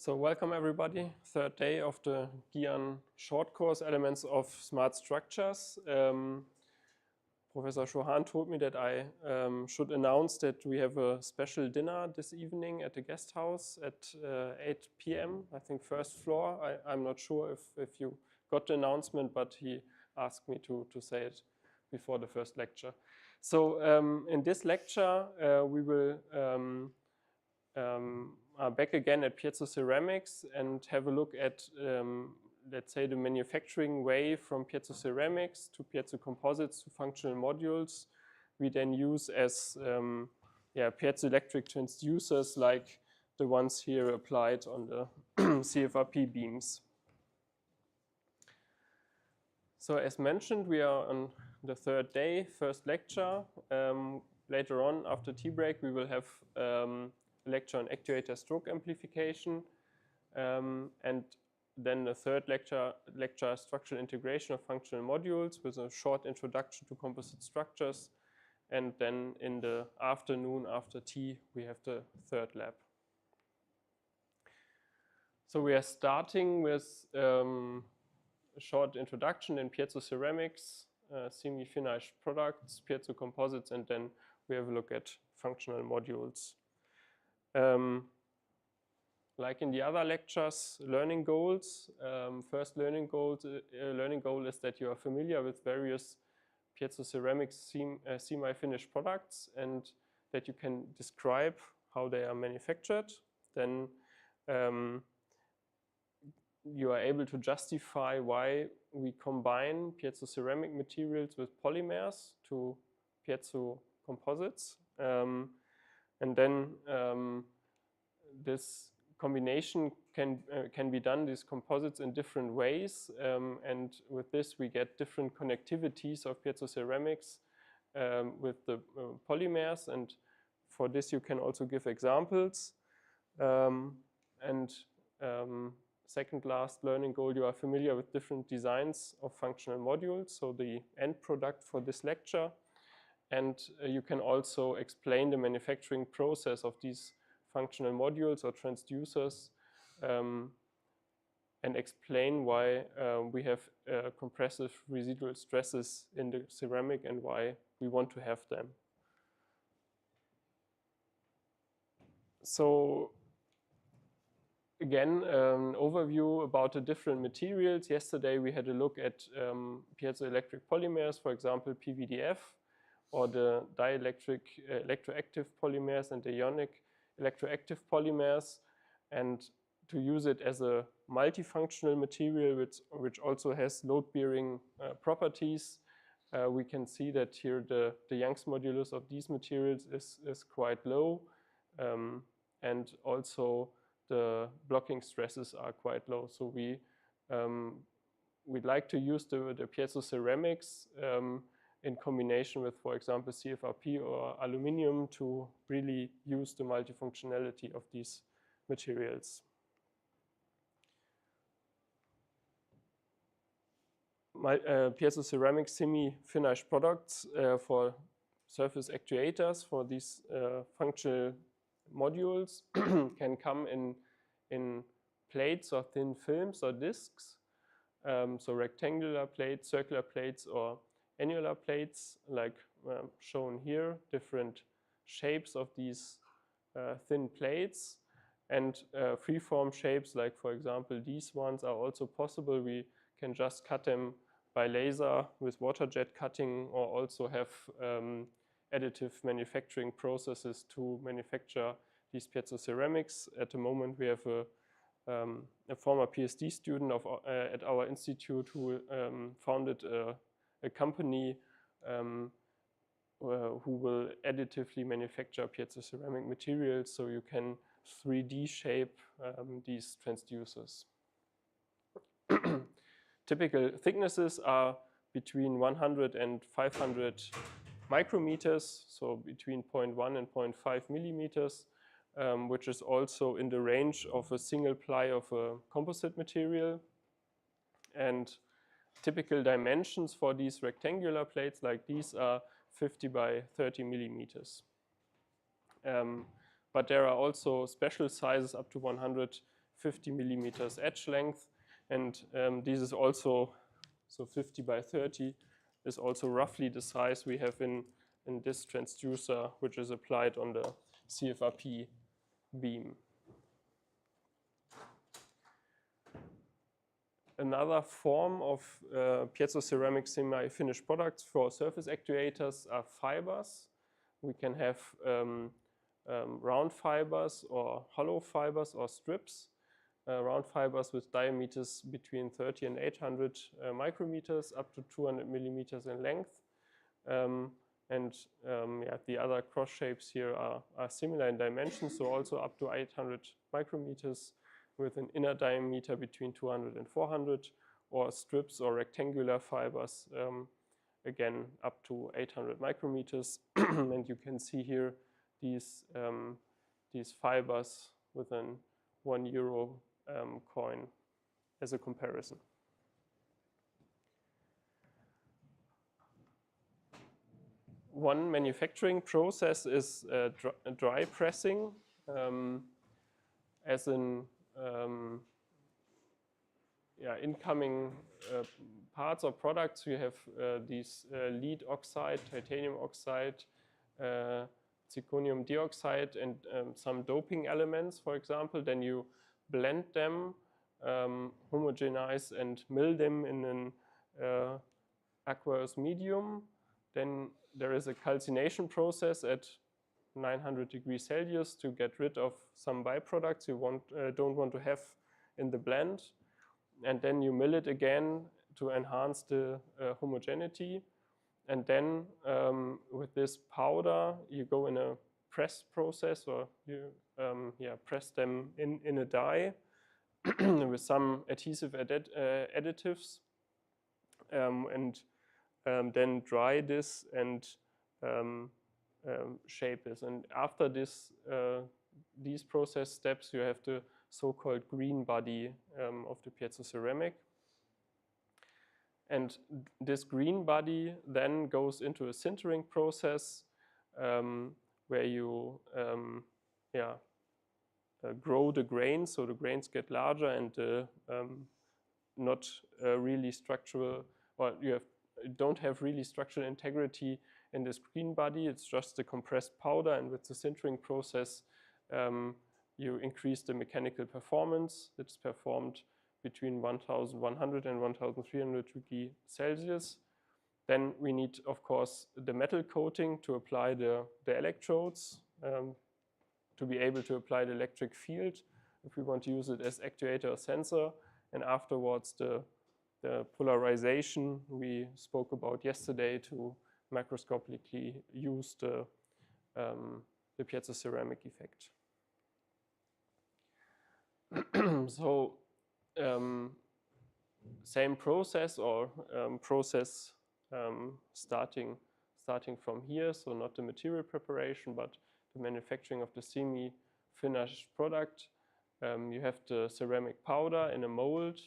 So welcome everybody, third day of the GIAN short course, Elements of Smart Structures. Professor Chauhan told me that I should announce that we have a special dinner this evening at the guest house at 8 p.m. I think first floor. I'm not sure if you got the announcement, but he asked me to say it before the first lecture. So in this lecture we will are back again at Piezoceramics and have a look at, let's say, the manufacturing way from Piezoceramics to Piezocomposites to functional modules. We then use as piezoelectric transducers like the ones here applied on the CFRP beams. So as mentioned, we are on the third day, first lecture. Later on, after tea break, we will have lecture on actuator stroke amplification, and then the third lecture structural integration of functional modules with a short introduction to composite structures, and then in the afternoon after tea we have the third lab. So we are starting with a short introduction in Piezoceramics, semi-finished products, Piezocomposites, and then we have a look at functional modules. Like in the other lectures, learning goals. First learning goal is that you are familiar with various Piezoceramics semi-finished products and that you can describe how they are manufactured. Then you are able to justify why we combine piezoceramic materials with polymers to piezocomposites. And then this combination can be done, these composites, in different ways. And with this, we get different connectivities of piezoceramics with the polymers. And for this, you can also give examples. Second last learning goal, you are familiar with different designs of functional modules. So the end product for this lecture. And you can also explain the manufacturing process of these functional modules or transducers and explain why we have compressive residual stresses in the ceramic and why we want to have them. So again, an overview about the different materials. Yesterday we had a look at piezoelectric polymers, for example, PVDF, or the dielectric electroactive polymers and the ionic electroactive polymers, and to use it as a multifunctional material which also has load-bearing properties. We can see that here the Young's modulus of these materials is quite low, and also the blocking stresses are quite low. So we'd like to use the piezoceramics in combination with, for example, CFRP or aluminium to really use the multifunctionality of these materials. Piezoceramic semi-finished products for surface actuators for these functional modules can come in plates or thin films or discs, so rectangular plates, circular plates, or annular plates, like shown here, different shapes of these thin plates, and freeform shapes, like for example these ones, are also possible. We can just cut them by laser with water jet cutting, or also have additive manufacturing processes to manufacture these piezoceramics. At the moment we have a former PhD student at our institute who founded a company who will additively manufacture piezoceramic materials, so you can 3D shape these transducers. Typical thicknesses are between 100 and 500 micrometers, so between 0.1 and 0.5 millimeters, which is also in the range of a single ply of a composite material. And typical dimensions for these rectangular plates like these are 50 by 30 millimeters. But there are also special sizes up to 150 50 millimeters edge length, and this is also, so 50 by 30 is also roughly the size we have in this transducer, which is applied on the CFRP beam. Another form of piezoceramic semi-finished products for surface actuators are fibers. We can have round fibers or hollow fibers or strips. Round fibers with diameters between 30 and 800 micrometers up to 200 millimeters in length. Yeah, the other cross shapes here are similar in dimensions, so also up to 800 micrometers with an inner diameter between 200 and 400, or strips or rectangular fibers, again up to 800 micrometers. And you can see here these fibers with an €1 coin as a comparison. One manufacturing process is dry pressing. As in incoming parts or products, you have these lead oxide, titanium oxide, zirconium dioxide, and some doping elements, for example. Then you blend them, homogenize and mill them in an aqueous medium. Then there is a calcination process at 900 degrees Celsius to get rid of some byproducts you don't want to have in the blend. And then you mill it again to enhance the homogeneity. And then with this powder, you go in a press process, or you press them in a die with some adhesive additives, and then dry this and shape this. And after this, these process steps, you have the so-called green body of the piezoceramic. And this green body then goes into a sintering process where you grow the grains, so the grains get larger and not really structural, or you don't have really structural integrity in this green body. It's just a compressed powder, and with the sintering process you increase the mechanical performance. It's performed between 1100 and 1300 degrees Celsius. Then we need, of course, the metal coating to apply the electrodes, to be able to apply the electric field if we want to use it as actuator or sensor. And afterwards the polarization we spoke about yesterday to macroscopically use the piezoceramic effect. So same process, or process starting from here, so not the material preparation but the manufacturing of the semi-finished product. You have the ceramic powder in a mold,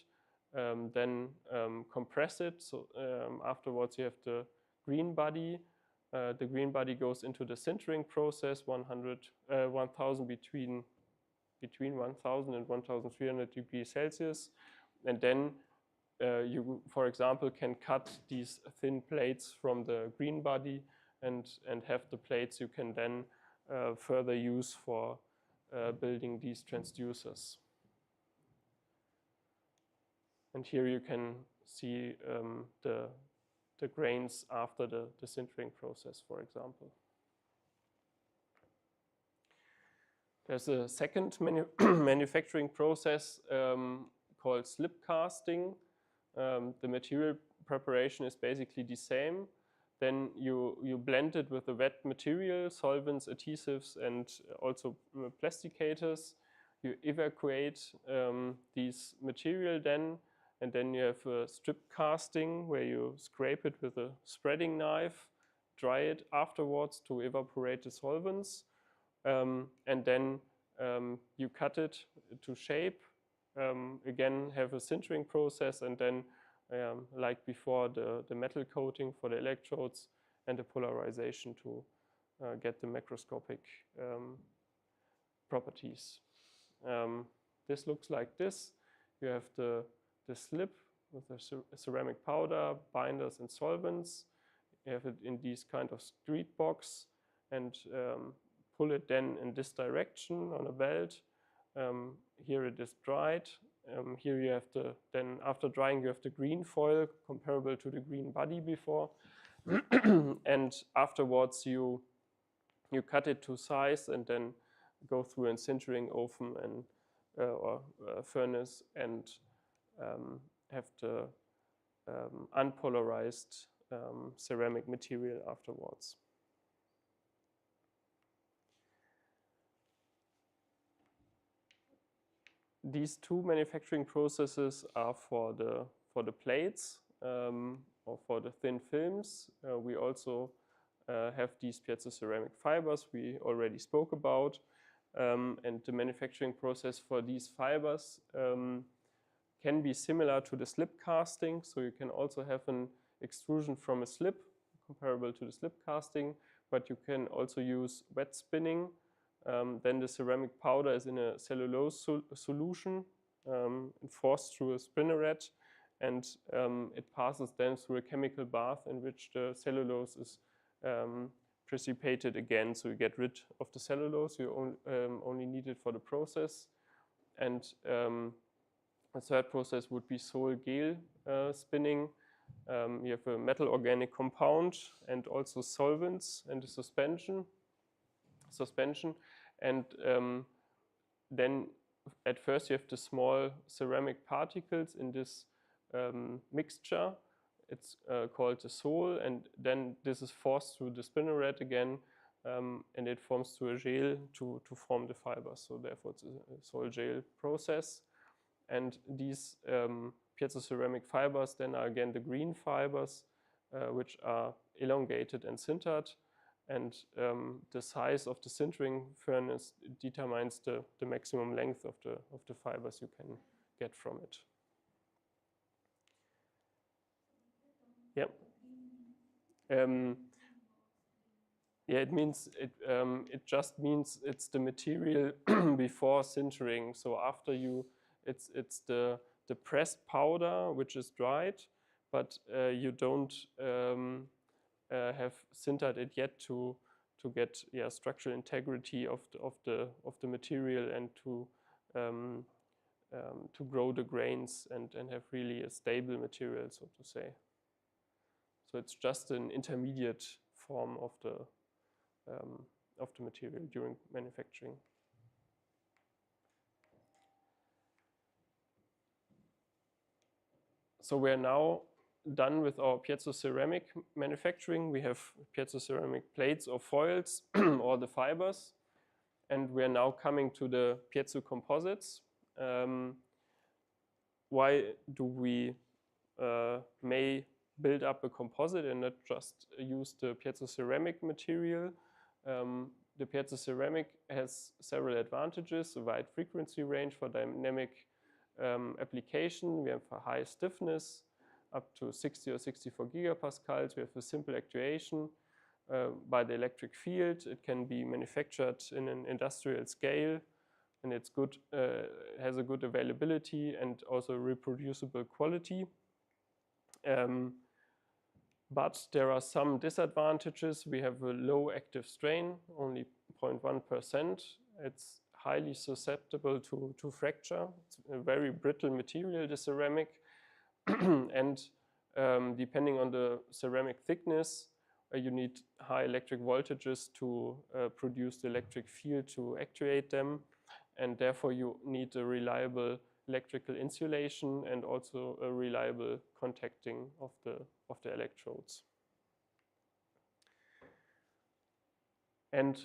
then compress it. So afterwards you have the green body. The green body goes into the sintering process, 1000 between 1000 and 1300 degrees Celsius. And then you, for example, can cut these thin plates from the green body and have the plates you can then further use for building these transducers. And here you can see the grains after the sintering process, for example. There's a second manufacturing process called slip casting. The material preparation is basically the same. Then you blend it with a wet material, solvents, adhesives, and also plasticators. You evacuate these material then, and then you have a strip casting where you scrape it with a spreading knife, dry it afterwards to evaporate the solvents, and then you cut it to shape. Again, have a sintering process, and then like before, the metal coating for the electrodes and the polarization to get the macroscopic properties. this looks like this. You have the slip with the ceramic powder, binders, and solvents. You have it in these kind of street box and pull it then in this direction on a belt. Here it is dried. Here you have then after drying you have the green foil comparable to the green body before. And afterwards you cut it to size and then go through a sintering oven and or furnace and have the unpolarized ceramic material afterwards. These two manufacturing processes are for the plates or for the thin films. We also have these piezoceramic fibers we already spoke about, and the manufacturing process for these fibers can be similar to the slip casting. So you can also have an extrusion from a slip comparable to the slip casting, but you can also use wet spinning. Then the ceramic powder is in a cellulose solution and forced through a spinneret, and it passes then through a chemical bath in which the cellulose is precipitated again. So you get rid of the cellulose, you only need it for the process. And a third process would be Sol-Gel spinning. You have a metal organic compound and also solvents and a suspension. And then at first you have the small ceramic particles in this mixture. It's called the sol, and then this is forced through the spinneret again, and it forms to a gel to form the fibers. So therefore it's a sol-gel process. And these piezoceramic fibers then are again the green fibers, which are elongated and sintered. And the size of the sintering furnace determines the maximum length of the fibers you can get from it. Yeah. Yeah, it just means it's the material before sintering. So after it's the pressed powder which is dried, but you don't have sintered it yet to get structural integrity of the material and to grow the grains and have really a stable material, so to say. So it's just an intermediate form of the material during manufacturing. So we're now done with our piezoceramic manufacturing. We have piezoceramic plates or foils or the fibers, and we're now coming to the piezocomposites. Why do we may build up a composite and not just use the piezoceramic material? The piezoceramic has several advantages: a wide frequency range for dynamic application. We have a high stiffness, up to 60 or 64 gigapascals. We have a simple actuation by the electric field. It can be manufactured in an industrial scale, and it's good, has a good availability and also reproducible quality. But there are some disadvantages. We have a low active strain, only 0.1%. It's highly susceptible to fracture. It's a very brittle material, the ceramic. And depending on the ceramic thickness, you need high electric voltages to produce the electric field to actuate them. And therefore you need a reliable electrical insulation and also a reliable contacting of the electrodes. And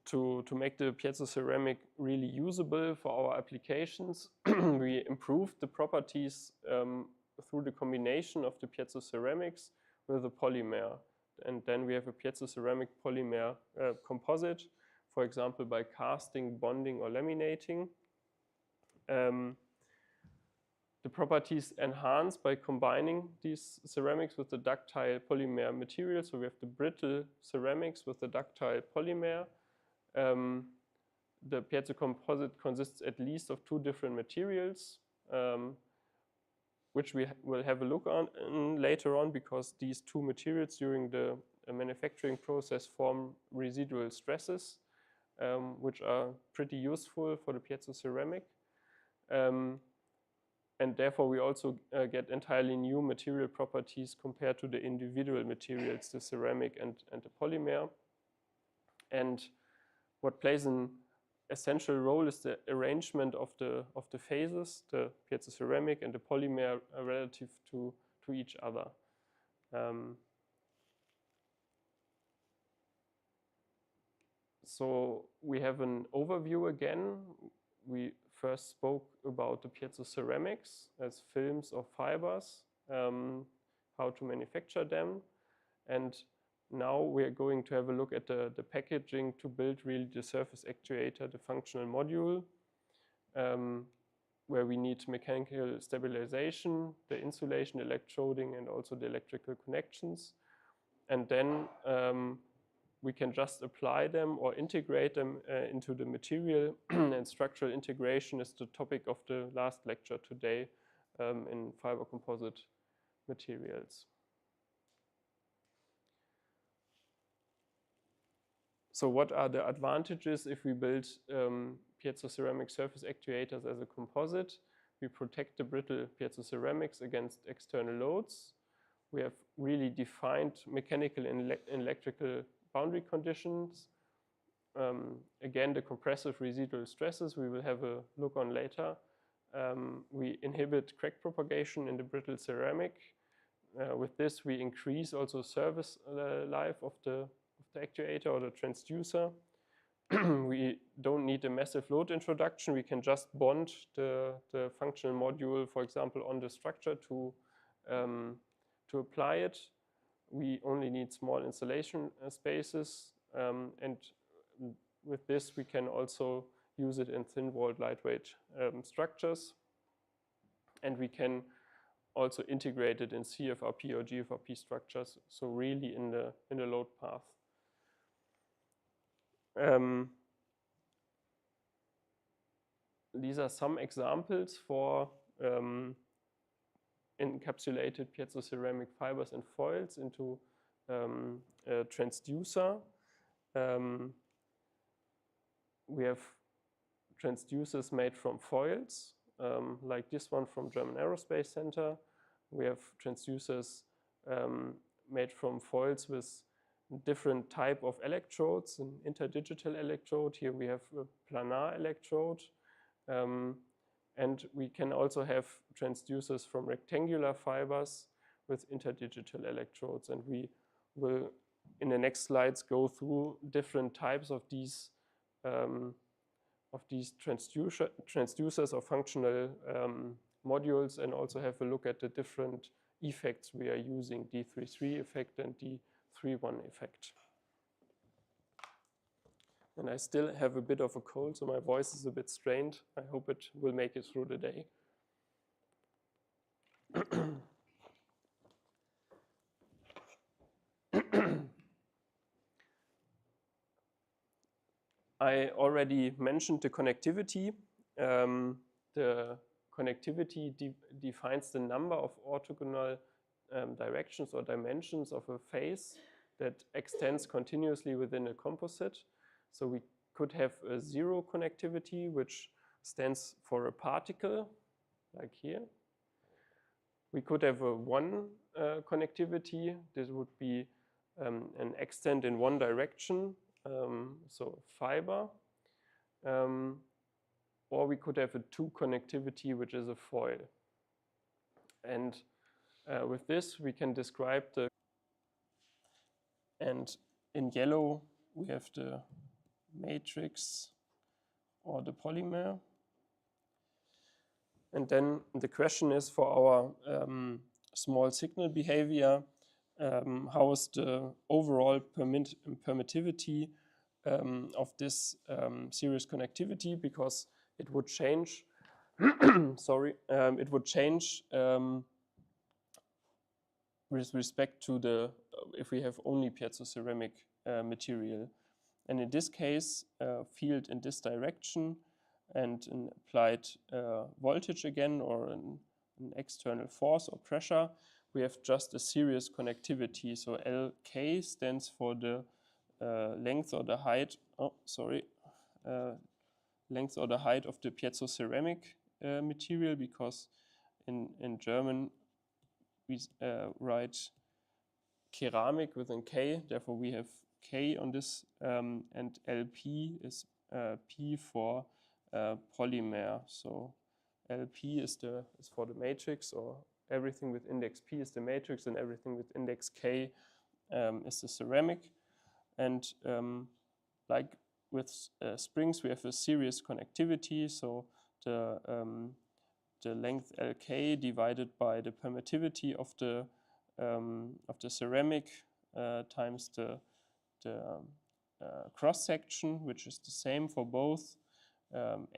to make the piezoceramic really usable for our applications, we improved the properties through the combination of the piezoceramics with the polymer. And then we have a piezoceramic polymer composite, for example, by casting, bonding, or laminating. The properties enhanced by combining these ceramics with the ductile polymer material. So we have the brittle ceramics with the ductile polymer. the Piezocomposite consists at least of 2 different materials, which we will have a look on later on, because these 2 materials during the manufacturing process form residual stresses, which are pretty useful for the piezoceramic. And therefore, we also get entirely new material properties compared to the individual materials, the ceramic and the polymer. And what plays an essential role is the arrangement of the phases, the piezoceramic and the polymer, relative to each other. So we have an overview again. We first spoke about the piezoceramics as films or fibers, how to manufacture them. And now we are going to have a look at the packaging to build really the surface actuator, the functional module, where we need mechanical stabilization, the insulation, electroding, and also the electrical connections. And then we can just apply them or integrate them into the material. And structural integration is the topic of the last lecture today in fiber composite materials. So what are the advantages if we build piezoceramic surface actuators as a composite? We protect the brittle piezoceramics against external loads. We have really defined mechanical and electrical boundary conditions. Again, the compressive residual stresses we will have a look on later. We inhibit crack propagation in the brittle ceramic. With this, we increase also service life of the actuator or the transducer. We don't need a massive load introduction. We can just bond the functional module, for example, on the structure to apply it. We only need small installation spaces, and with this we can also use it in thin-walled lightweight structures, and we can also integrate it in CFRP or GFRP structures, so really in the load path. These are some examples for encapsulated piezoceramic fibers and foils into a transducer. We have transducers made from foils, like this one from German Aerospace Center. We have transducers made from foils with different type of electrodes, an interdigital electrode. Here we have a planar electrode. And we can also have transducers from rectangular fibers with interdigital electrodes. And we will, in the next slides, go through different types of these transducers or functional modules, and also have a look at the different effects we are using, D33 effect and D31 effect. And I still have a bit of a cold, so my voice is a bit strained. I hope it will make it through the day. I already mentioned the connectivity. The connectivity defines the number of orthogonal directions or dimensions of a phase that extends continuously within a composite. So we could have a 0 connectivity, which stands for a particle, like here. We could have a 1 connectivity. This would be an extent in one direction, so fiber. Or we could have a 2 connectivity, which is a foil. And with this, we can describe the, and in yellow, we have the matrix or the polymer. And then the question is, for our small signal behavior, how is the overall permittivity of this series connectivity, because it would change, sorry, it would change with respect to the, if we have only piezoceramic material. And in this case, field in this direction and an applied voltage again, or an external force or pressure, we have just a series connectivity. So LK stands for the length or the height, length or the height of the piezoceramic material, because in German we write ceramic with a K, therefore we have K on this, and LP is P for polymer. So LP is for the matrix, or everything with index P is the matrix, and everything with index K is the ceramic. And like with springs, we have a series connectivity. So the length LK divided by the permittivity of the ceramic times the cross section, which is the same for both,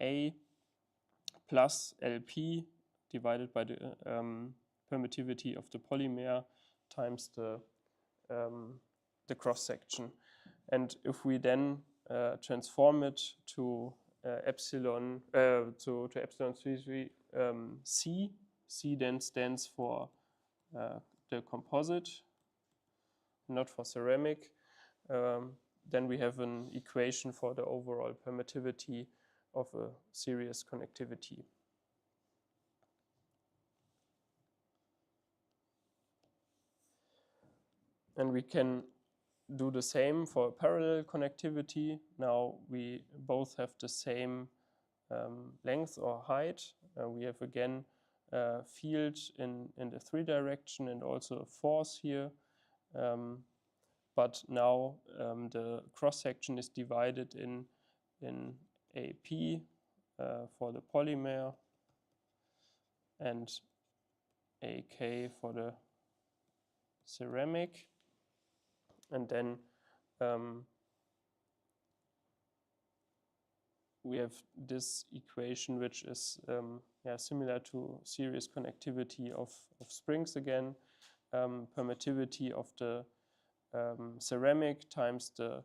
A plus LP divided by the permittivity of the polymer times the cross section. And if we then transform it to epsilon to epsilon 3 C, C then stands for the composite, not for ceramic. Then we have an equation for the overall permittivity of a series connectivity. And we can do the same for parallel connectivity. Now we both have the same length or height. We have again a field in the 3 direction and also a force here. But now the cross section is divided in AP for the polymer and AK for the ceramic. And then we have this equation, which is similar to series connectivity of springs again. Permittivity of the ceramic times the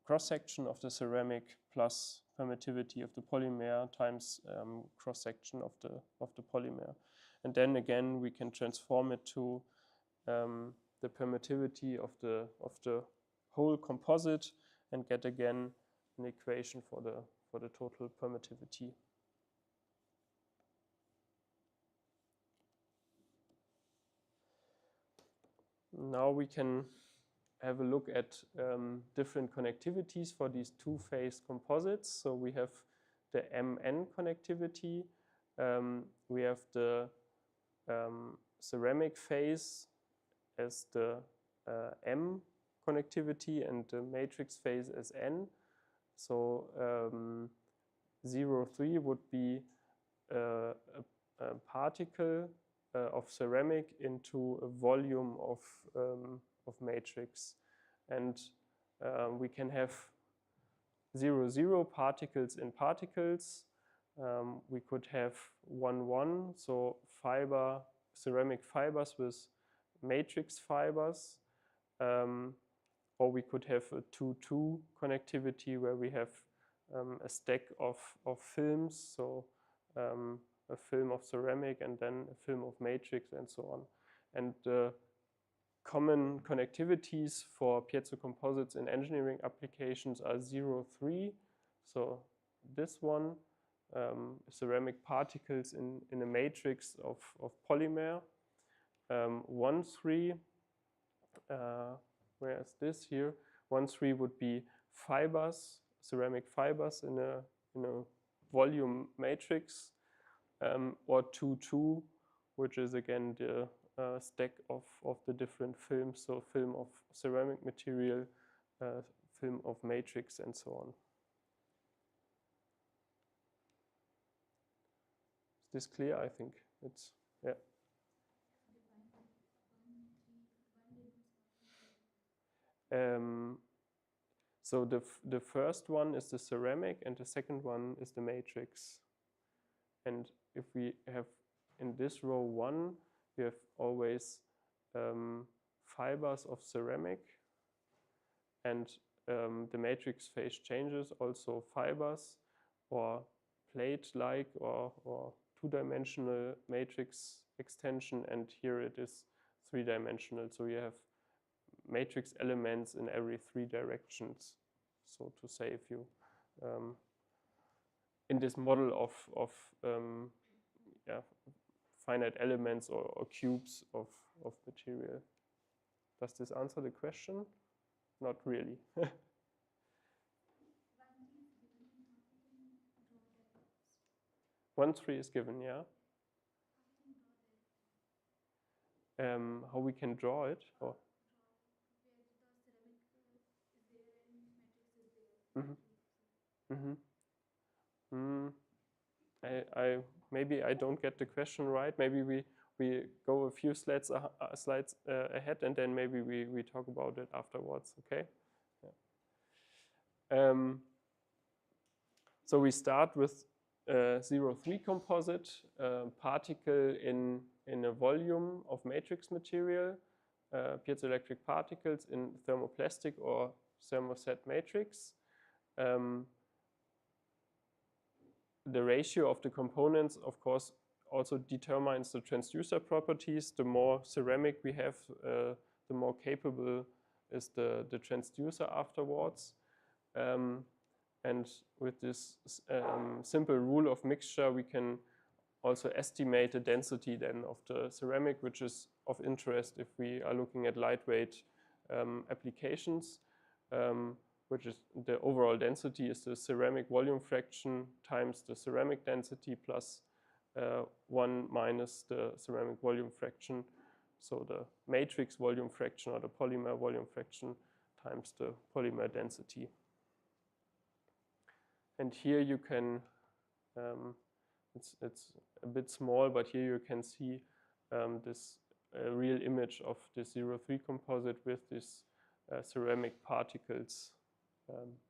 cross-section of the ceramic plus permittivity of the polymer times cross-section of the polymer. And then again we can transform it to the permittivity of the whole composite and get again an equation for the total permittivity. Now we can have a look at different connectivities for these two-phase composites. So we have the MN connectivity. We have the ceramic phase as the M connectivity and the matrix phase as N. So 0,3 would be a particle of ceramic into a volume of matrix, and we can have 0,0 particles in particles. We could have 1,1, so ceramic fibers with matrix fibers, or we could have a 2,2 connectivity where we have a stack of films, so a film of ceramic and then a film of matrix and so on. And the common connectivities for piezocomposites in engineering applications are 0,3, so this one, ceramic particles in a matrix of polymer. 1,3, where is this here? 1,3 would be fibers, ceramic fibers in a volume matrix, or 2,2, which is again the stack of the different films, so film of ceramic material, film of matrix, and so on. Is this clear? I think it's, yeah. So the first one is the ceramic and the second one is the matrix. And if we have in this row 1, we have always fibers of ceramic, and the matrix phase changes, also fibers or plate-like or two-dimensional matrix extension, and here it is three-dimensional. So you have matrix elements in every three directions, so to say, if you in this model of yeah, finite elements or cubes of material. Does this answer the question? Not really. 1, 3 is given, yeah. How we can draw it? Or? Maybe I don't get the question right. Maybe we go a few slides ahead, and then maybe we talk about it afterwards. Okay. Yeah. So we start with 0,3 composite particle in a volume of matrix material, piezoelectric particles in thermoplastic or thermoset matrix. The ratio of the components, of course, also determines the transducer properties. The more ceramic we have, the more capable is the transducer afterwards. And with this simple rule of mixture, we can also estimate the density then of the ceramic, which is of interest if we are looking at lightweight applications. Which is the overall density is the ceramic volume fraction times the ceramic density plus 1 minus the ceramic volume fraction. So the matrix volume fraction or the polymer volume fraction times the polymer density. And here you can, it's a bit small, but here you can see this real image of the 0,3 composite with these ceramic particles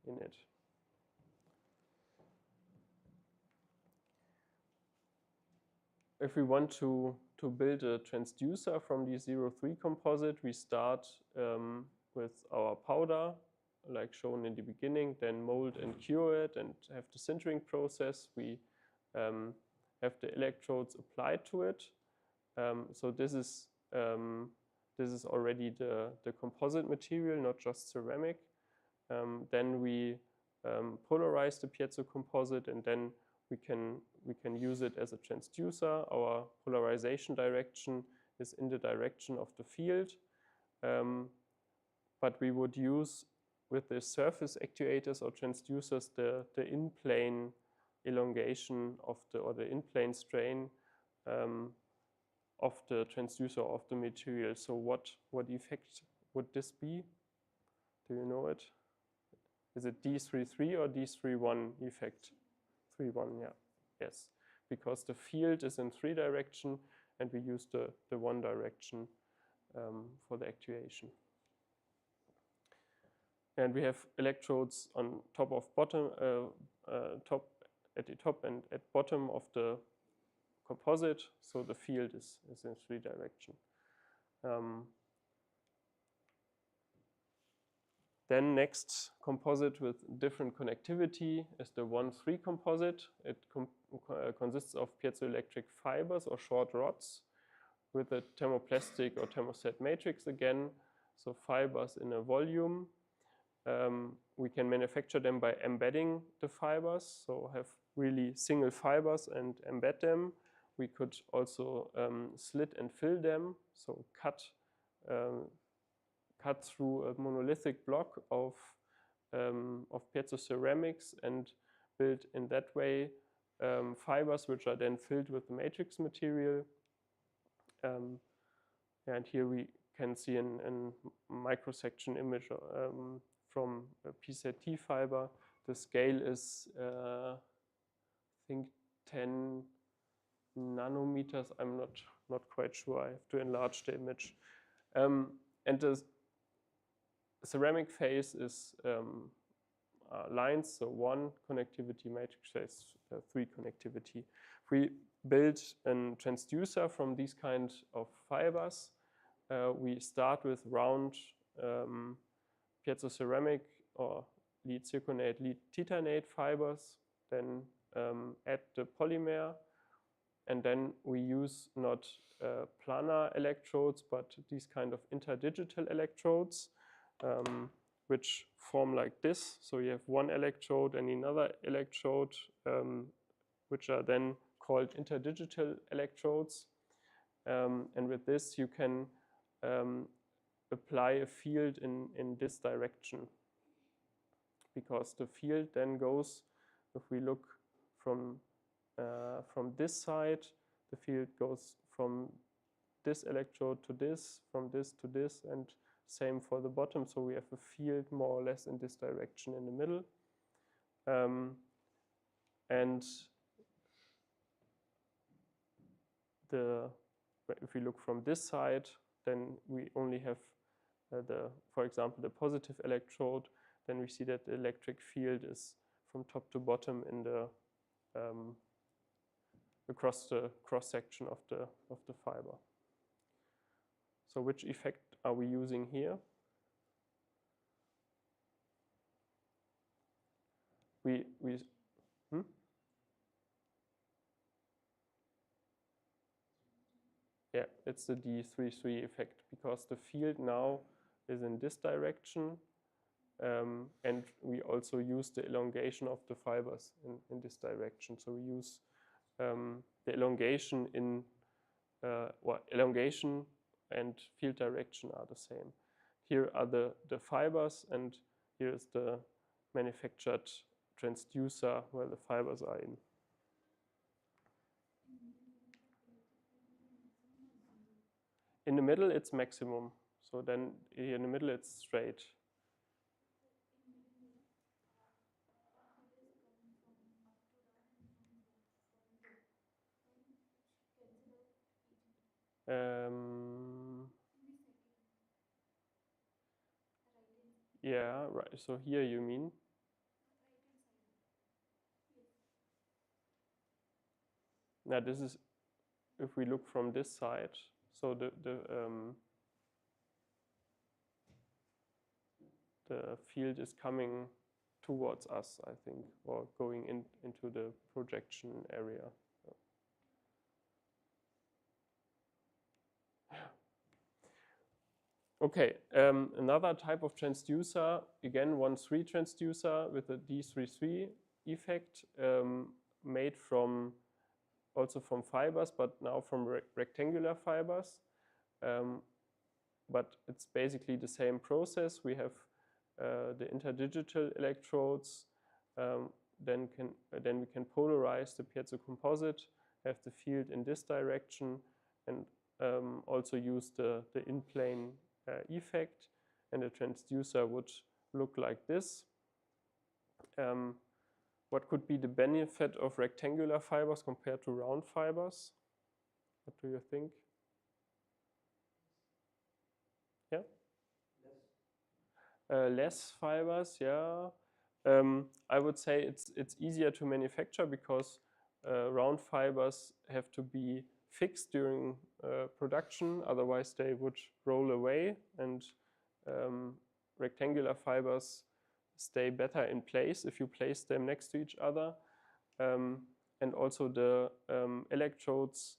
in it. If we want to build a transducer from the 0,3 composite, we start with our powder, like shown in the beginning, then mold and cure it and have the sintering process. We have the electrodes applied to it. So this is already the composite material, not just ceramic. Then we polarize the piezocomposite, and then we can use it as a transducer. Our polarization direction is in the direction of the field, but we would use with the surface actuators or transducers the in-plane elongation of the in-plane strain of the transducer of the material. So what effect would this be? Do you know it? Is it D33 or D31 effect? 3-1, yeah, yes. Because the field is in 3 direction and we use the 1 direction for the actuation. And we have electrodes on top of bottom, at the top and at bottom of the composite, so the field is in 3 direction. Then next composite with different connectivity is the 1,3 composite. It consists of piezoelectric fibers or short rods with a thermoplastic or thermoset matrix again. So fibers in a volume. We can manufacture them by embedding the fibers, so have really single fibers and embed them. We could also slit and fill them, so cut through a monolithic block of piezoceramics and build in that way fibers which are then filled with the matrix material. And here we can see a microsection image from a PZT fiber. The scale is, I think, 10 nanometers. I'm not quite sure. I have to enlarge the image. And the ceramic phase is lines, so 1 connectivity, matrix phase 3 connectivity. If we build a transducer from these kind of fibers, we start with round piezoceramic or lead zirconate, lead titanate fibers, then add the polymer, and then we use not planar electrodes, but these kind of interdigital electrodes, which form like this. So you have one electrode and another electrode, which are then called interdigital electrodes. And with this, you can apply a field in this direction, because the field then goes, if we look from this side, the field goes from this electrode to this, from this to this, and same for the bottom. So we have a field more or less in this direction in the middle. And if we look from this side, then we only have for example, the positive electrode. Then we see that the electric field is from top to bottom in the across the cross section of the fiber. So which effect are we using here? Yeah, it's the D33 effect, because the field now is in this direction, and we also use the elongation of the fibers in this direction. So we use the elongation in, well, elongation and field direction are the same. Here are the fibers, and here is the manufactured transducer where the fibers are in. In the middle, it's maximum. So then here in the middle, it's straight. Yeah, right. So here you mean? Now this is, if we look from this side, so the field is coming towards us, I think, or going into the projection area. Okay, another type of transducer, again 1,3 transducer with a D33 effect, made from also from fibers, but now from rectangular fibers. But it's basically the same process. We have the interdigital electrodes. Then we can polarize the piezocomposite, have the field in this direction, and also use the in-plane effect. And the transducer would look like this. What could be the benefit of rectangular fibers compared to round fibers? What do you think? Yeah? Less fibers, yeah. I would say it's easier to manufacture, because round fibers have to be fixed during production, otherwise they would roll away, and rectangular fibers stay better in place if you place them next to each other. And also the electrodes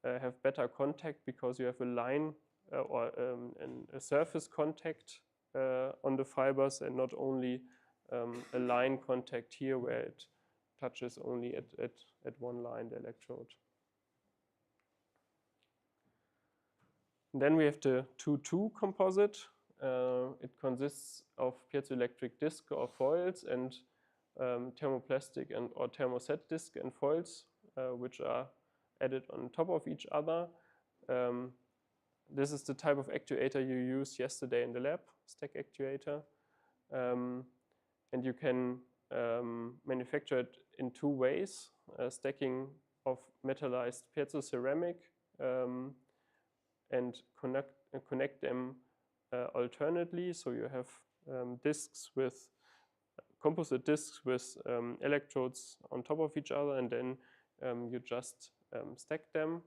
have better contact, because you have a line or a surface contact on the fibers, and not only a line contact here where it touches only at one line, the electrode. And then we have the 2-2 composite. It consists of piezoelectric disc or foils and thermoplastic or thermoset disc and foils, which are added on top of each other. This is the type of actuator you used yesterday in the lab, stack actuator. And you can manufacture it in 2 ways, stacking of metallized piezoceramic and connect them alternately. So you have discs with composite discs with electrodes on top of each other, and then you just stack them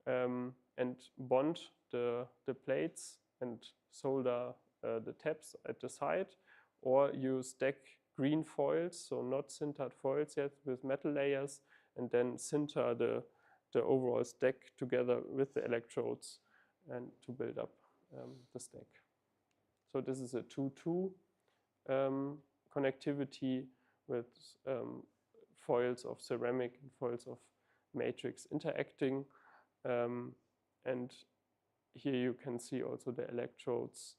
and bond the plates and solder the tabs at the side. or you stack green foils, so not sintered foils yet, with metal layers, and then sinter the overall stack together with the electrodes and to build up the stack. So this is a 2-2 connectivity with foils of ceramic and foils of matrix interacting. And here you can see also the electrodes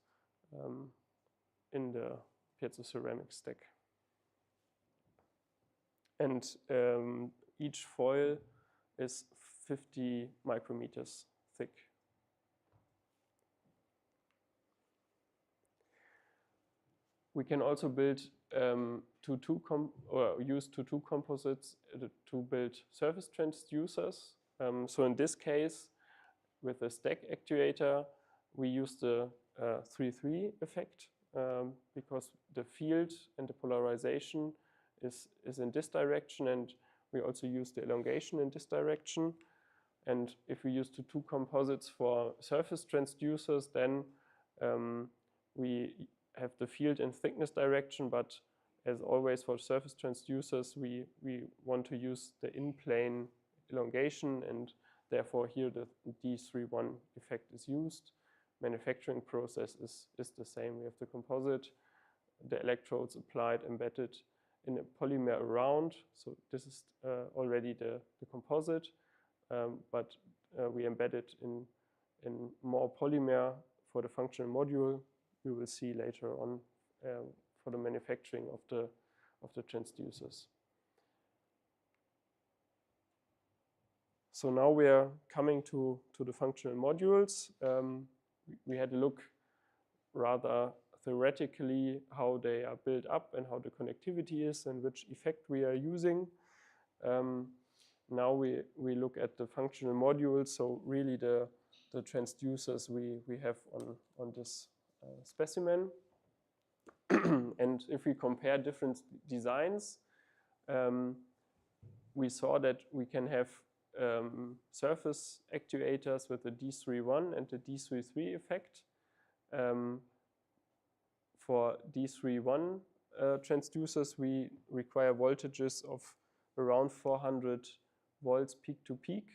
in the piezoceramic stack. And each foil is 50 micrometers thick. We can also build use 2-2 composites to build surface transducers. So in this case, with the stack actuator, we use the 3-3 effect because the field and the polarization is in this direction, and we also use the elongation in this direction. And if we use 2-2 composites for surface transducers, then we have the field in thickness direction, but as always for surface transducers, we want to use the in-plane elongation, and therefore here the D31 effect is used. Manufacturing process is the same. We have the composite, the electrodes applied, embedded in a polymer around. So this is already the composite, but we embed it in more polymer for the functional module. We will see later on for the manufacturing of the transducers. So now we are coming to the functional modules. We had a look rather theoretically how they are built up and how the connectivity is and which effect we are using. Now we look at the functional modules, so really the transducers we have on this specimen. And if we compare different designs, we saw that we can have surface actuators with the D31 and the D33 effect. For D31 transducers, we require voltages of around 400 volts peak to peak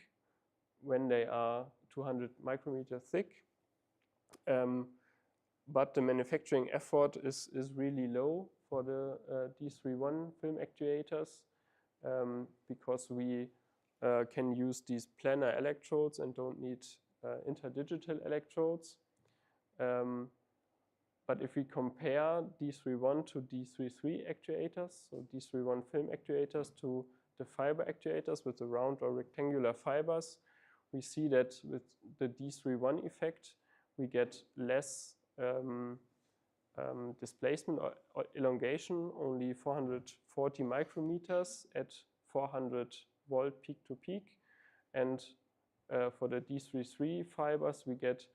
when they are 200 micrometer thick. But the manufacturing effort is really low for the D31 film actuators because we can use these planar electrodes and don't need interdigital electrodes. But if we compare D31 to D33 actuators, so D31 film actuators to the fiber actuators with the round or rectangular fibers, we see that with the D31 effect, we get less displacement or elongation, only 440 micrometers at 400 volt peak to peak. And for the D33 fibers, we get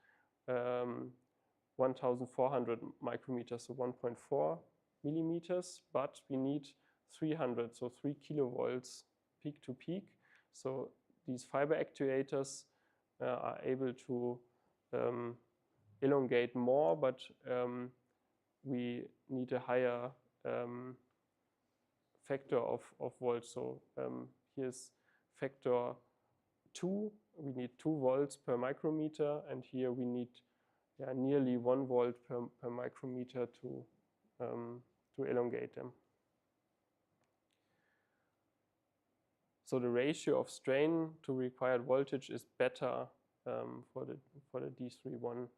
1,400 micrometers, so 1.4 millimeters, but we need 300, so 3 kilovolts peak to peak. So these fiber actuators are able to elongate more, but we need a higher factor of volts. So here's factor 2. We need 2 volts per micrometer, and here we need nearly 1 volt per micrometer to elongate them. So the ratio of strain to required voltage is better for the D31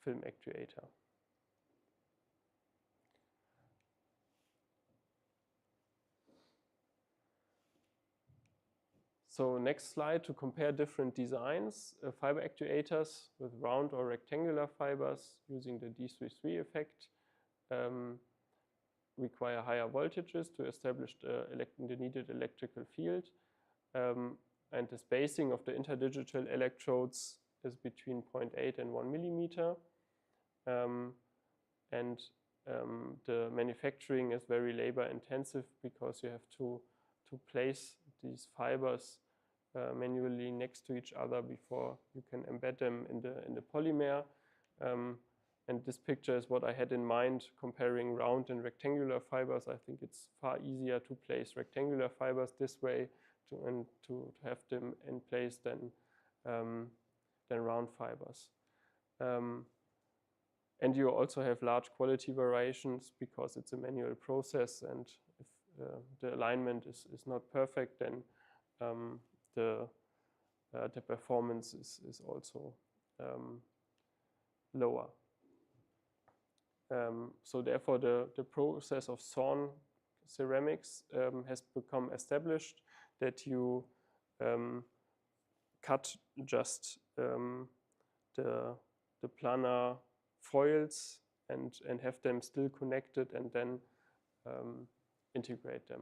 film actuator. So next slide, to compare different designs, fiber actuators with round or rectangular fibers using the D33 effect require higher voltages to establish the needed electrical field. And the spacing of the interdigital electrodes is between 0.8 and 1 millimeter. And the manufacturing is very labor intensive because you have to place these fibers manually next to each other before you can embed them in the polymer. And and this picture is what I had in mind comparing round and rectangular fibers. I think it's far easier to place rectangular fibers this way and to have them in place than round fibers. And you also have large quality variations because it's a manual process, and if the alignment is not perfect, then the performance is also lower. So therefore, the process of sawn ceramics has become established, that you cut just the planar foils and have them still connected, and then integrate them.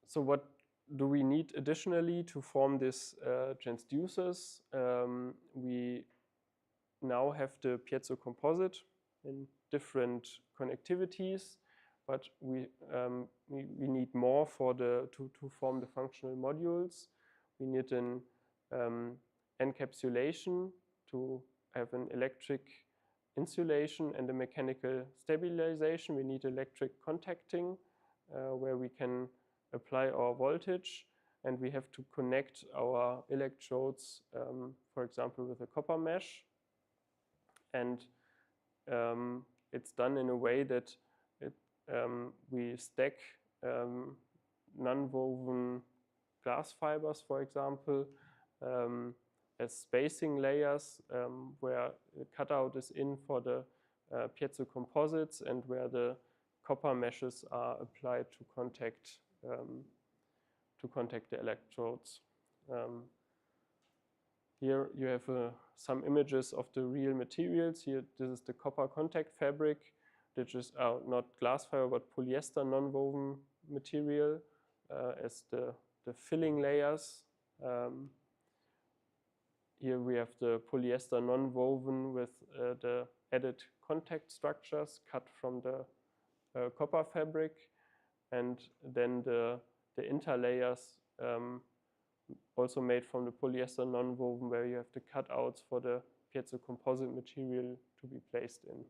So what do we need additionally to form these transducers? We now have the Piezocomposite in different connectivities, but we need more for to form the functional modules. We need an encapsulation to have an electric insulation and a mechanical stabilization. We need electric contacting where we can apply our voltage, and we have to connect our electrodes, for example, with a copper mesh. And it's done in a way that we stack non-woven glass fibers, for example, as spacing layers, where the cutout is in for the Piezocomposites and where the copper meshes are applied to contact the electrodes. Here you have some images of the real materials. Here, this is the copper contact fabric, which is not glass fiber but polyester non-woven material as the filling layers. Here we have the polyester non-woven with the added contact structures cut from the copper fabric, and then the interlayers also made from the polyester non-woven, where you have the cutouts for the Piezocomposite material to be placed in.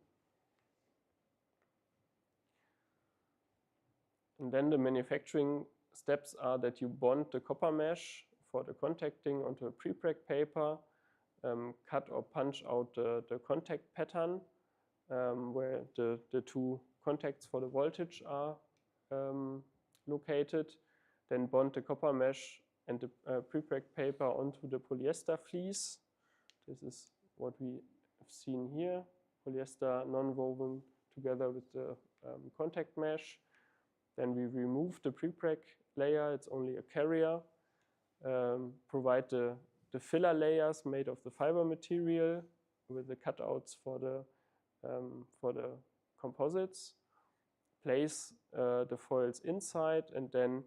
And then the manufacturing steps are that you bond the copper mesh for the contacting onto a prepreg paper, cut or punch out the contact pattern where the two contacts for the voltage are located, then bond the copper mesh and the prepreg paper onto the polyester fleece. This is what we have seen here, polyester non-woven together with the contact mesh. Then we remove the prepreg layer, it's only a carrier, provide the filler layers made of the fiber material with the cutouts for the composites, place the foils inside, and then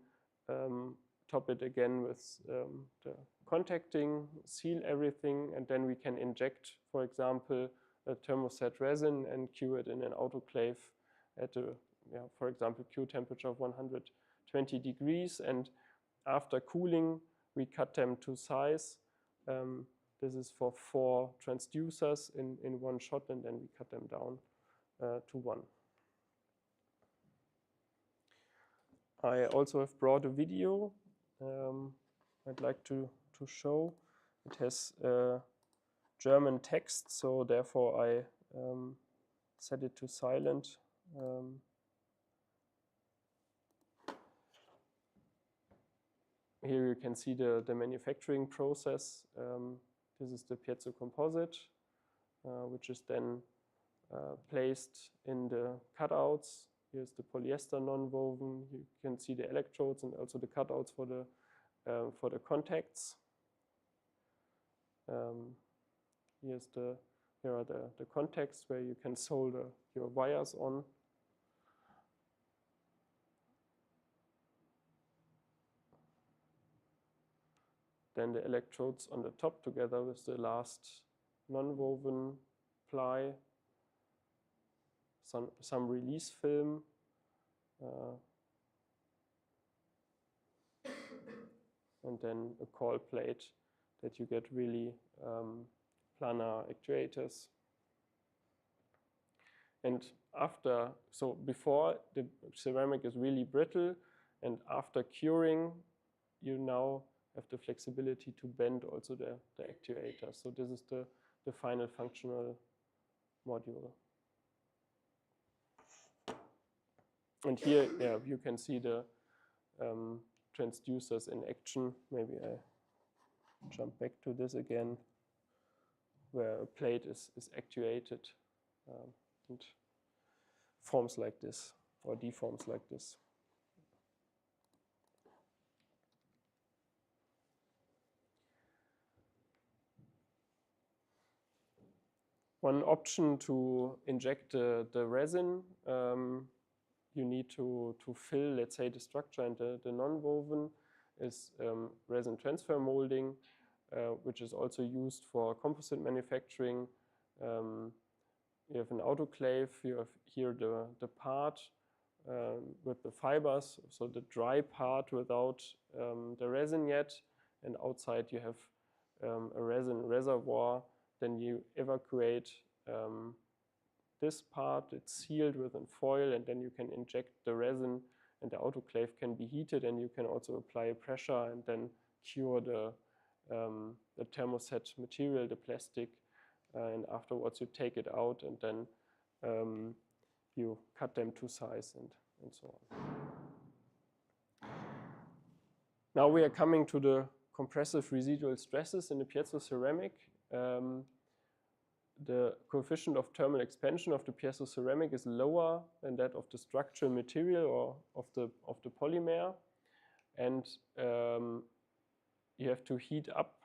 top it again with the contacting, seal everything, and then we can inject, for example, a thermoset resin and cure it in an autoclave at a, for example, cure temperature of 120 degrees. And after cooling, we cut them to size. This is for 4 transducers in one shot, and then we cut them down to 1. I also have brought a video I'd like to show. It has German text, so therefore I set it to silent. Here you can see the manufacturing process. This is the Piezocomposite, which is then placed in the cutouts. Here's the polyester non-woven. You can see the electrodes and also the cutouts for the contacts. Here are the contacts where you can solder your wires on. Then the electrodes on the top together with the last non-woven ply, some release film, and then a coil plate that you get really planar actuators. And after, so before the ceramic is really brittle, and after curing, you now have the flexibility to bend also the actuator. So this is the final functional module. And here, yeah, you can see the transducers in action. Maybe I jump back to this again, where a plate is actuated and forms like this, or deforms like this. One option to inject the resin, you need to fill, let's say, the structure and the non-woven is resin transfer molding, which is also used for composite manufacturing. You have an autoclave, you have here the part with the fibers, so the dry part without the resin yet, and outside you have a resin reservoir. Then you evacuate this part, it's sealed with a foil, and then you can inject the resin, and the autoclave can be heated, and you can also apply pressure and then cure the thermoset material, the plastic, and afterwards you take it out, and then you cut them to size and so on. Now we are coming to the compressive residual stresses in the piezoceramic. The coefficient of thermal expansion of the piezoceramic is lower than that of the structural material or of the polymer, and you have to heat up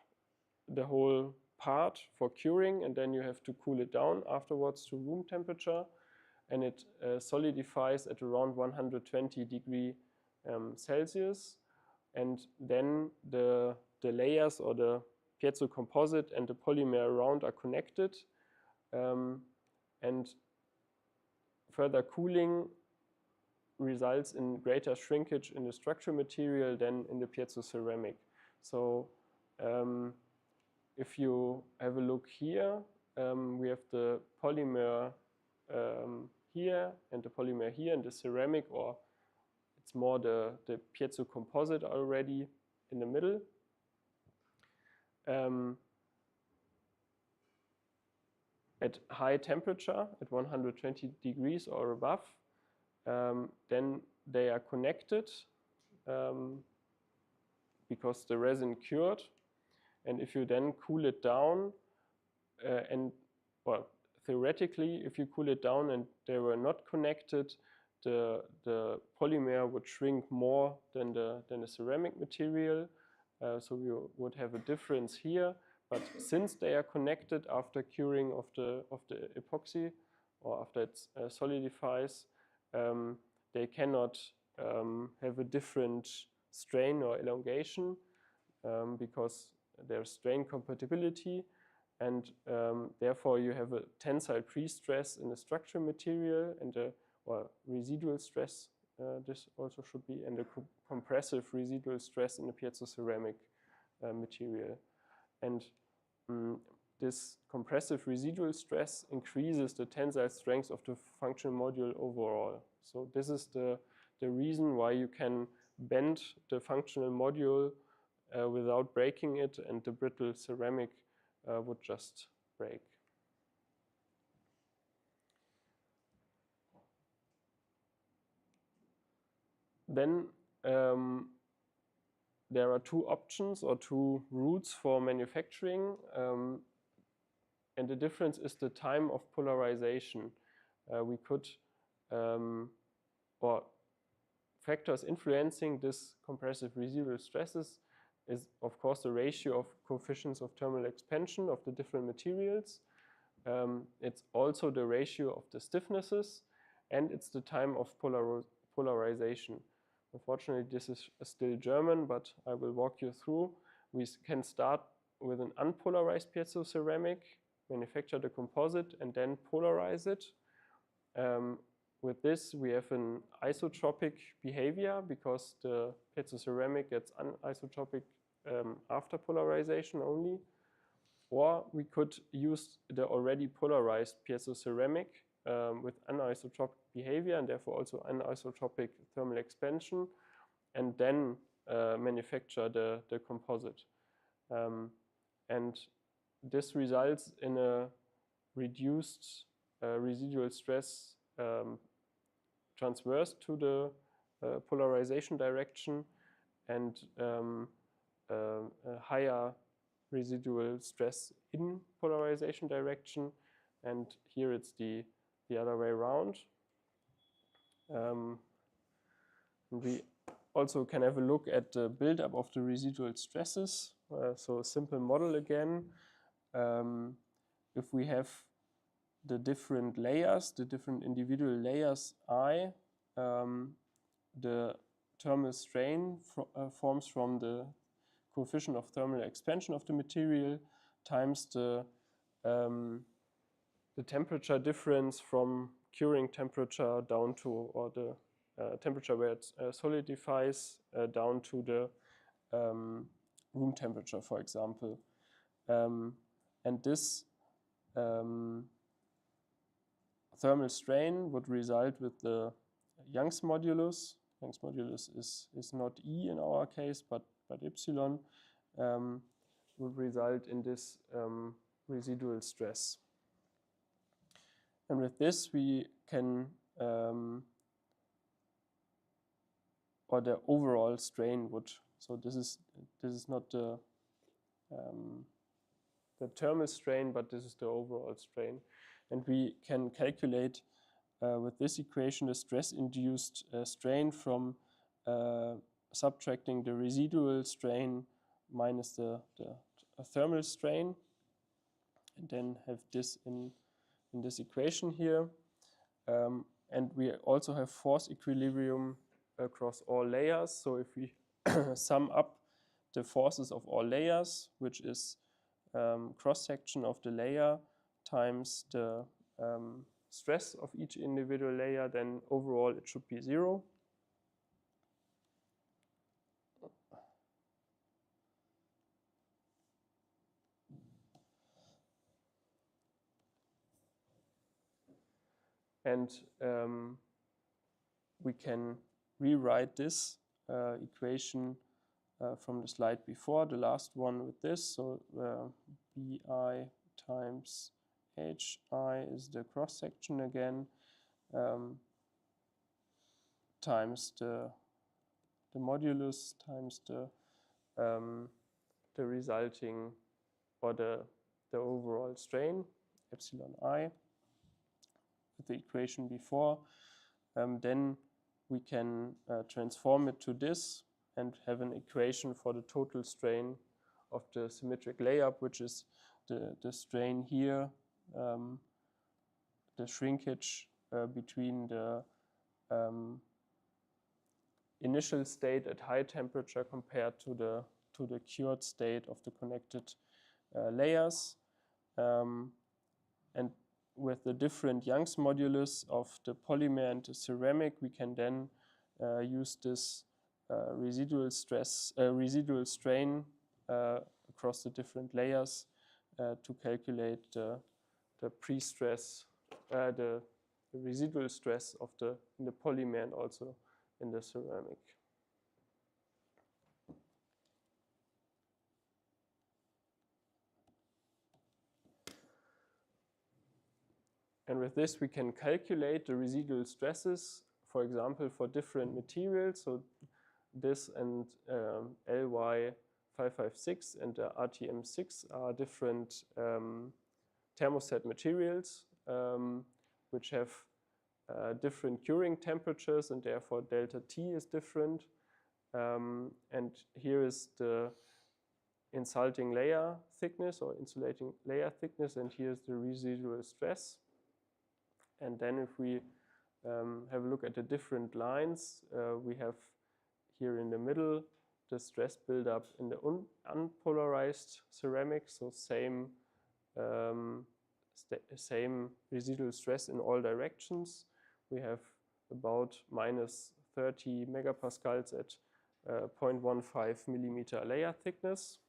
the whole part for curing, and then you have to cool it down afterwards to room temperature, and it solidifies at around 120 degrees Celsius, and then the layers or the piezocomposite and the polymer around are connected, and further cooling results in greater shrinkage in the structural material than in the piezoceramic. So if you have a look here, we have the polymer here and the polymer here, and the ceramic, or it's more the piezocomposite already in the middle. At high temperature, at 120 degrees or above, then they are connected because the resin cured. And if you then cool it down, well, theoretically, if you cool it down and they were not connected, the polymer would shrink more than the ceramic material. So you would have a difference here. But since they are connected after curing of the epoxy, or after it solidifies, they cannot have a different strain or elongation because there's strain compatibility, and therefore you have a tensile pre-stress in the structural material, and or residual stress, this also should be, and a compressive residual stress in the piezoceramic material. And this compressive residual stress increases the tensile strength of the functional module overall. So this is the reason why you can bend the functional module without breaking it, and the brittle ceramic would just break. Then there are two options or two routes for manufacturing, and the difference is the time of polarization. We could, or factors influencing this compressive residual stresses is, of course, the ratio of coefficients of thermal expansion of the different materials. It's also the ratio of the stiffnesses, and it's the time of polarization. Unfortunately, this is still German, but I will walk you through. We can start with an unpolarized piezoceramic, manufacture the composite, and then polarize it. With this, we have an isotropic behavior because the piezoceramic gets anisotropic after polarization only. Or we could use the already polarized piezoceramic with anisotropic behavior and therefore also anisotropic thermal expansion, and then manufacture the composite. And this results in a reduced residual stress transverse to the polarization direction, and a higher residual stress in polarization direction, and here it's the other way around. We also can have a look at the buildup of the residual stresses. So a simple model again. If we have the different layers, the different individual layers I, the thermal strain forms from the coefficient of thermal expansion of the material times the temperature difference from curing temperature down to, or the temperature where it solidifies down to the room temperature, for example. And this thermal strain would result with the Young's modulus. Young's modulus is not E in our case, but epsilon, would result in this residual stress. And with this we can, or the overall strain would, so this is not the thermal strain, but this is the overall strain. And we can calculate with this equation the stress-induced strain from subtracting the residual strain minus the thermal strain, and then have this in this equation here. And we also have force equilibrium across all layers. So if we sum up the forces of all layers, which is cross-section of the layer times the stress of each individual layer, then overall it should be 0. And we can rewrite this equation from the slide before, the last one with this. So Bi times Hi is the cross-section again, times the modulus times the resulting, or the overall strain, epsilon I, with the equation before. Then we can transform it to this and have an equation for the total strain of the symmetric layup, which is the strain here, the shrinkage between the initial state at high temperature compared to the cured state of the connected layers, and with the different Young's modulus of the polymer and the ceramic, we can then use this residual strain across the different layers to calculate the pre-stress, the residual stress of in the polymer and also in the ceramic. And with this, we can calculate the residual stresses, for example, for different materials. So this and LY556 and the RTM6 are different thermoset materials, which have different curing temperatures, and therefore delta T is different. And here is the insulting layer thickness or insulating layer thickness, and here's the residual stress. And then if we have a look at the different lines, we have here in the middle the stress buildup in the unpolarized ceramics, so same residual stress in all directions. We have about minus 30 megapascals at 0.15 millimeter layer thickness.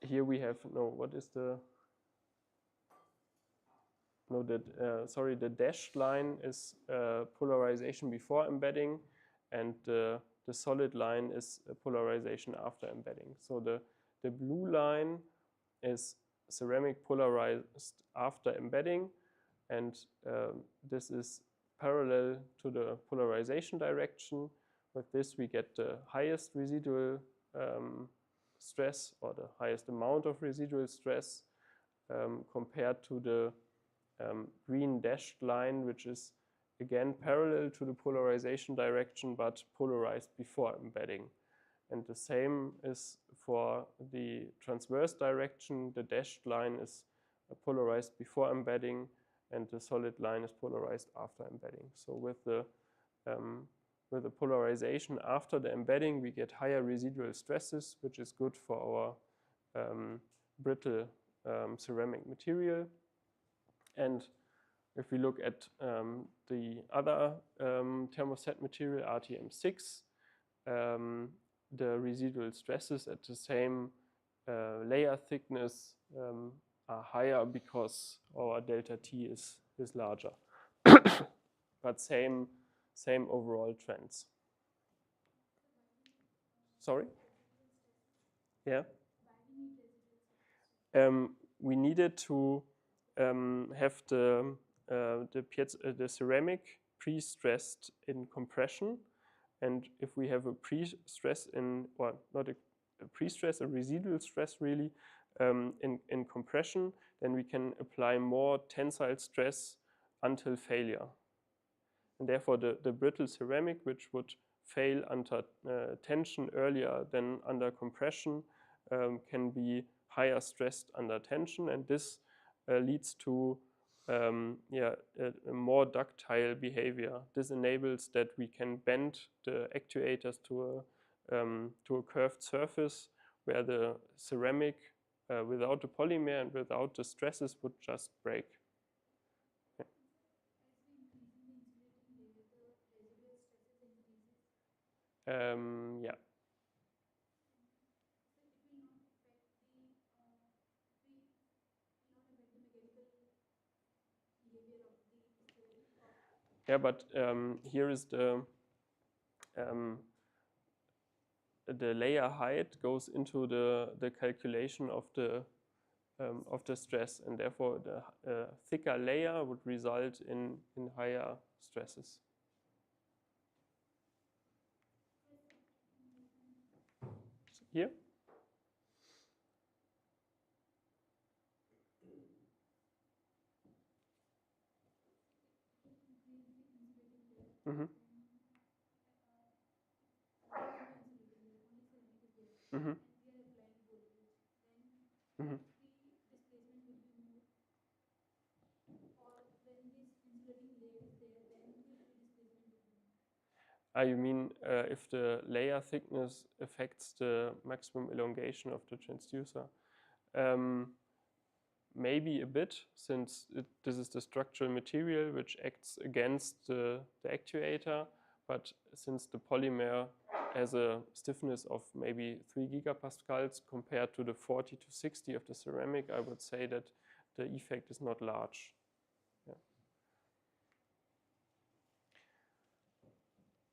here we have, what is the, sorry, the dashed line is polarization before embedding, and the solid line is polarization after embedding. So the blue line is ceramic polarized after embedding, and this is parallel to the polarization direction. With this we get the highest residual stress, or the highest amount of residual stress, compared to the green dashed line, which is again parallel to the polarization direction but polarized before embedding. And the same is for the transverse direction. The dashed line is polarized before embedding, and the solid line is polarized after embedding. So with the polarization after the embedding, we get higher residual stresses, which is good for our brittle ceramic material. And if we look at the other thermoset material, RTM6, the residual stresses at the same layer thickness are higher because our delta T is larger. But same overall trends. Sorry? Yeah? We needed to have the ceramic pre-stressed in compression, and if we have a pre-stress in, or not a pre-stress, a residual stress really in compression, then we can apply more tensile stress until failure. And therefore the brittle ceramic, which would fail under tension earlier than under compression, can be higher stressed under tension, and this leads to a more ductile behavior. This enables that we can bend the actuators to a curved surface where the ceramic without the polymer and without the stresses would just break. Yeah. Yeah, but here is the layer height goes into the calculation of the stress, and therefore the thicker layer would result in higher stresses. Here. Mm-hmm. Mm-hmm. Mm-hmm. You mean if the layer thickness affects the maximum elongation of the transducer? Maybe a bit, since this is the structural material which acts against the actuator, but since the polymer has a stiffness of maybe 3 gigapascals compared to the 40 to 60 of the ceramic, I would say that the effect is not large. Yeah.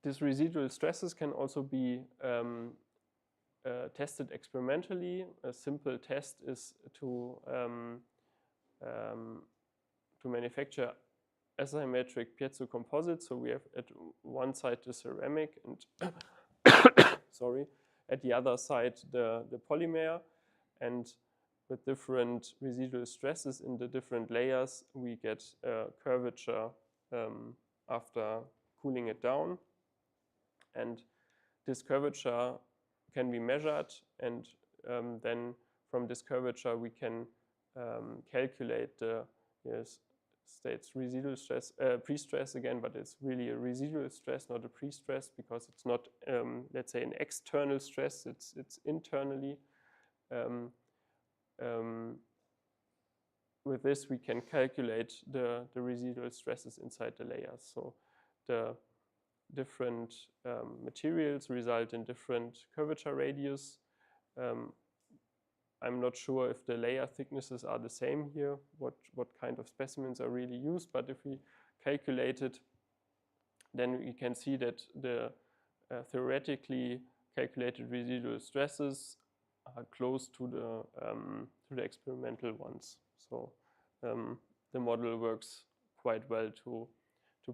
These residual stresses can also be tested experimentally. A simple test is to manufacture asymmetric piezocomposites. So we have at one side the ceramic and sorry, at the other side the polymer, and with different residual stresses in the different layers, we get curvature after cooling it down, and this curvature can be measured, and then from this curvature we can calculate the states residual stress, pre-stress again, but it's really a residual stress, not a pre-stress, because it's not, let's say, an external stress, it's internally. With this we can calculate the residual stresses inside the layers. So the different materials result in different curvature radius. I'm not sure if the layer thicknesses are the same here, what kind of specimens are really used, but if we calculate it, then we can see that the theoretically calculated residual stresses are close to the experimental ones. So the model works quite well to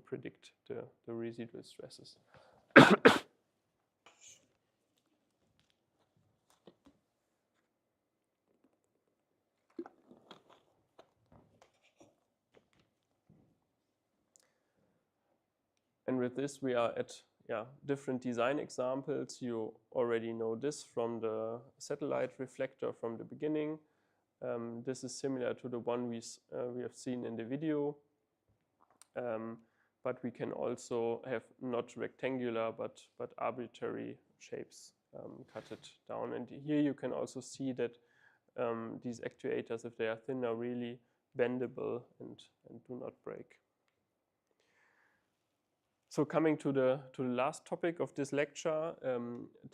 predict the residual stresses. And with this, we are at different design examples. You already know this from the satellite reflector from the beginning. This is similar to the one we have seen in the video. But we can also have not rectangular, but arbitrary shapes cut it down. And here you can also see that these actuators, if they are thin, are really bendable and do not break. So coming to the last topic of this lecture,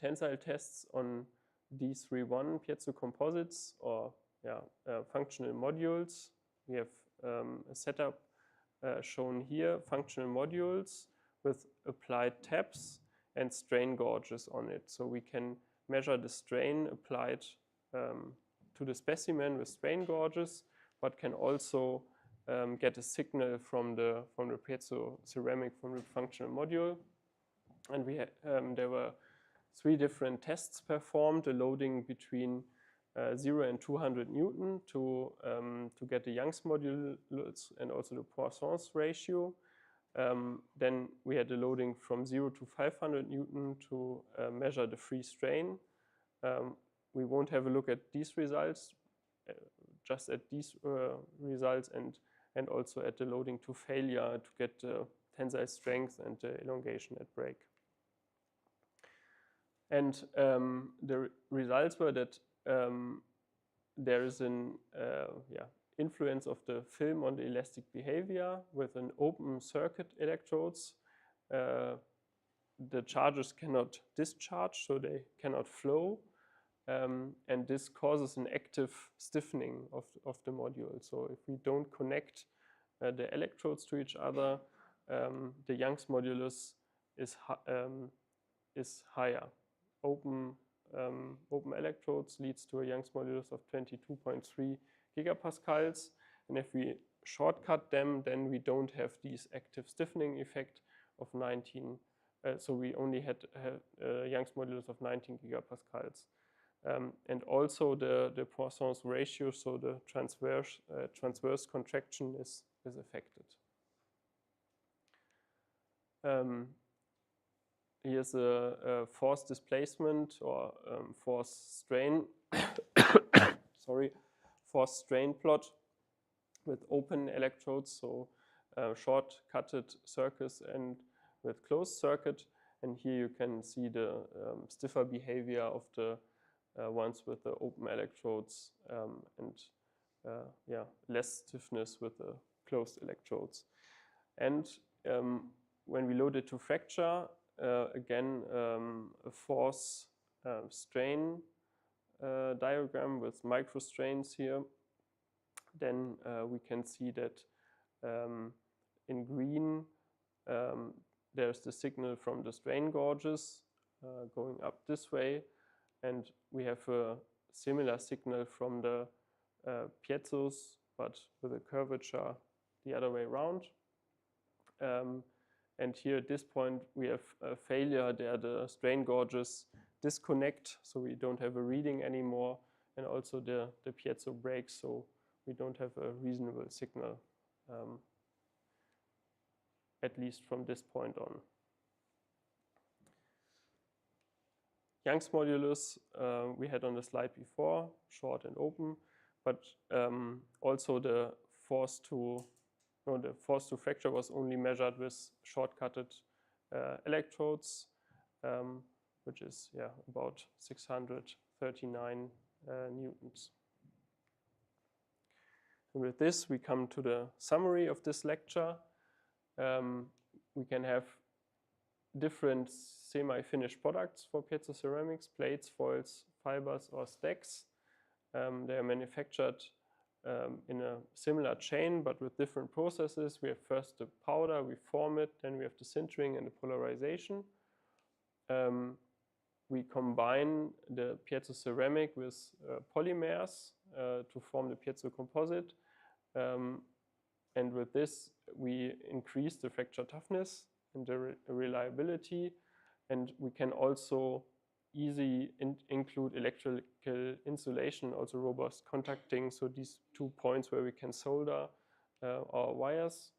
tensile tests on D31 Piezocomposites, or functional modules. We have a setup shown here, functional modules with applied tabs and strain gauges on it. So we can measure the strain applied to the specimen with strain gauges, but can also get a signal from the piezoceramic, from the functional module. And we there were 3 different tests performed, a loading between 0 and 200 Newton to get the Young's modulus and also the Poisson's ratio. Then we had a loading from 0 to 500 Newton to measure the free strain. We won't have a look at these results, just at these results, and also at the loading to failure to get the tensile strength and the elongation at break. And the results were that there is an influence of the film on the elastic behavior with an open circuit electrodes. The charges cannot discharge, so they cannot flow. And this causes an active stiffening of the module. So if we don't connect the electrodes to each other, the Young's modulus is higher. Open electrodes leads to a Young's modulus of 22.3 gigapascals. And if we shortcut them, then we don't have this active stiffening effect of 19. So we only had a Young's modulus of 19 gigapascals. And also the Poisson's ratio, so the transverse contraction is affected. Here's a force displacement or force strain, force strain plot with open electrodes, so short-cutted circuits and with closed circuit. And here you can see the stiffer behavior of the ones with the open electrodes and less stiffness with the closed electrodes. And when we load it to fracture, again, a force strain diagram with microstrains here, then we can see that in green there's the signal from the strain gauges going up this way, and we have a similar signal from the piezos, but with a curvature the other way around. And here at this point we have a failure there. The strain gauges disconnect, so we don't have a reading anymore, and also the piezo breaks, so we don't have a reasonable signal, at least from this point on. Young's modulus we had on the slide before, short and open, but also the force to fracture was only measured with short-cutted electrodes, which is about 639 newtons. And with this, we come to the summary of this lecture. We can have different semi-finished products for piezoceramics: plates, foils, fibers, or stacks. They are manufactured in a similar chain, but with different processes. We have first the powder, we form it, then we have the sintering and the polarization. We combine the piezoceramic with polymers to form the piezocomposite. And with this, we increase the fracture toughness and the reliability. And we can also easily include electrical insulation, also robust contacting. So these 2 points where we can solder our wires.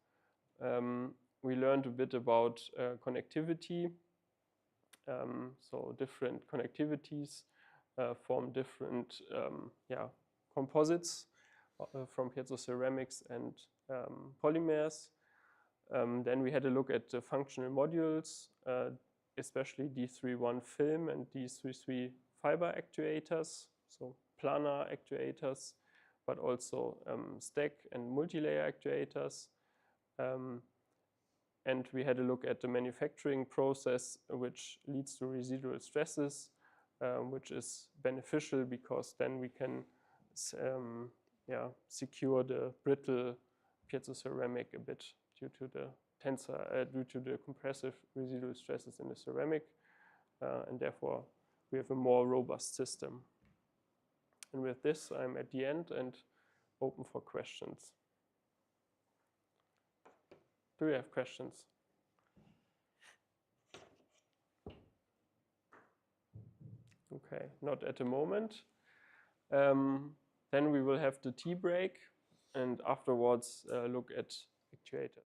We learned a bit about connectivity. So different connectivities form different composites from piezoceramics and polymers. Then we had a look at the functional modules, especially D31 film and D33 fiber actuators, so planar actuators, but also stack and multi-layer actuators. And we had a look at the manufacturing process, which leads to residual stresses, which is beneficial because then we can secure the brittle piezoceramic a bit due to the due to the compressive residual stresses in the ceramic, and therefore we have a more robust system. And with this, I'm at the end and open for questions. Do you have questions? Okay, not at the moment. Then we will have the tea break and afterwards look at actuators.